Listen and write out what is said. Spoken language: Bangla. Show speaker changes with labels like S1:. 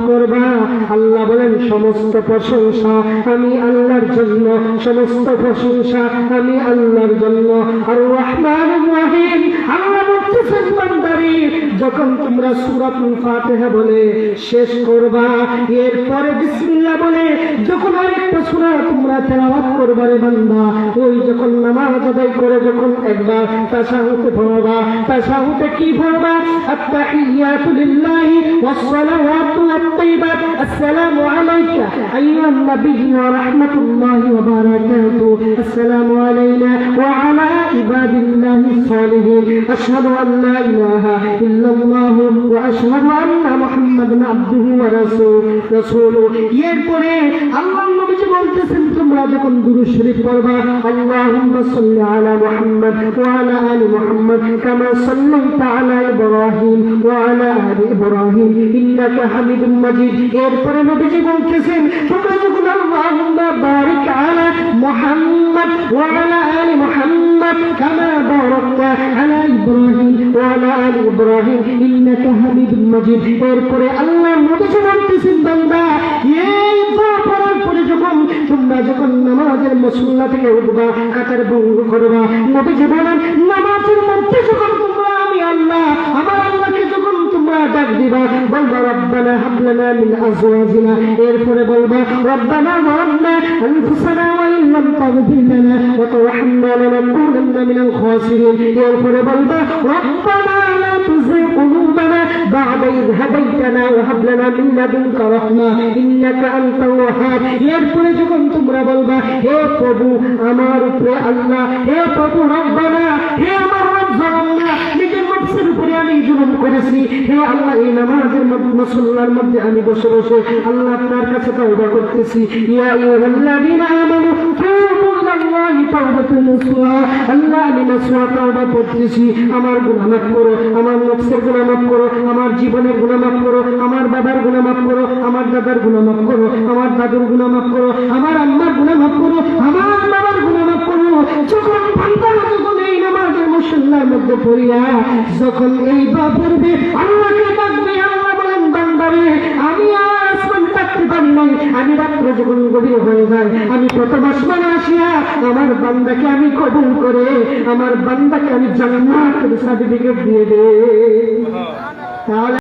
S1: করবা। আল্লাহ বলেন সমস্ত প্রশংসা আমি আল্লাহর জন্য, সমস্ত প্রশংসা আমি আল্লাহর জন্য। আর রহমানুর রহিম আল্লাহ বলতেছেন বান্দারে যখন তোমরা সূরাতুল ফাতিহা বলে শেষ করবা, এরপরে বিসমিল্লাহ বলে যখন আরেকটা সূরা তোমরা তেলাওয়াত করবা রে বান্দা, ওই যখন নামাজ আদায় করে যখন একবার তাশাহুদে পড়বা, তাশাহুদে কি পড়বা? আত্তাহিয়াতু লিল্লাহি ওয়াস সালাওয়াতু ওয়াত-তাইয়্যিবাত আসসালামু আলাইকা আইয়ুহান নাবিয়্যু ওয়া রাহমাতুল্লাহি ওয়া বারাকাতুহু আসসালামু আলাইনা ওয়া আলা ইবাদিল্লাহিস সালিহিন আশহাদু আন লা ইলাহা ইল্লাল্লাহু ওয়া আশহাদু আন্না মুহাম্মাদান আবদুহু ওয়া রাসূলুহু। এরপরে আল্লাহর নবীজি বলতেছেন তোমরা যখন দুরূদ শরীফ পড়বা, আল্লাহুম্মা সাল্লি আলা মুহাম্মাদ ওয়া আলা আলি মুহাম্মাদ কামা সাল্লাইতা আলা ইব্রাহিম ওয়া আলা আলি ইব্রাহিম ইন্নাকা হামিদুম মাজিদ। এরপরে নবীজি বলতেছেন তোমরা যখন আল্লাহুম্মা বারিক আলা মুহাম্মাদ ওয়া আলা আলি মুহাম্মাদ কামা বারাকতা আলা ইব্রাহিম ওয়া আলা আলি ইব্রাহিম ইন্নাকা হামিদুম মাজিদ। এরপরে আল্লাহ নবীজি বলতেছেন বান্দা এই দোয়া পড়ার পরে যখন তোমরা যখন নামাজের মুসল্লা থেকে উঠবা, কাতার ভঙ্গ করবা, নবীজি বলেন নামাজের মধ্যে যখন তোমরা আমি আল্লাহ আমার আল্লাহকে যখন তোমরা ডাক দিবা, বলবা রব্বানা হাব লানা মিন আজওয়াজিনা, এরপরে বলবা রব্বানা যালামনা আনফুসানা ওয়া ইন লাম তাগফির লানা ওয়া তারহামনা লানাকুনান্না মিনাল খাসিরিন, এরপরে বলবা রব্বানা লা তুযিগ কুলুবানা বা'দা ইয হাদাইতানা ওয়া হাব লানা মিন লাদুনকা রাহমা ইন্নাকা আনতাল ওয়াহ্হাব। এরপরে যখন তোমরা বলবা হে প্রভু আমার উপরে আল্লাহ, হে প্রভু রব্বানা, হে আমার রব জালামনা, নিজের নফসের উপরে আমি জুলুম করেছি, হে আল্লাহ এই নামাজের মধ্যে মুসল্লার মধ্যে আমি বসে বসে আল্লাহ আপনার কাছে তওবা করতেছি। ইয়া আইয়ুহাল্লাযীনা আমানু তুবু ইলাল্লাহি তাওবাতান নাসুহা, আল্লাহ আমি নাসুহা তওবা করতেছি, আমার গুনাহ মাফ করো, আমার নফসের গুনাহ মাফ করো, আমার জীবনের গুনাহ মাফ করো, আমার বাবার গুনাহ মাফ করো, আমার দাদার গুনাহ মাফ করো, আমার দাদুর গুনাহ মাফ করো, আমার আম্মার গুনাহ মাফ করো, আমার বাবার গুনাহ মাফ করো। যখন বান্দা যখন এই নামাজের মুসল্লার মধ্যে পড়িয়া যখন এই দোয়া পড়বে আল্লাহকে ডাকবে, আল্লাহ বলেন বান্দারে আমি আসমান থাকতে পারি নাই, আমি রাত্র যখন গভীর হয়ে যায় আমি প্রথম আসমানে আসিয়া আমার বান্দাকে আমি কবুল করে আমার বান্দাকে আমি জান্নাতের সার্টিফিকেট দিয়ে দেই। তাহলে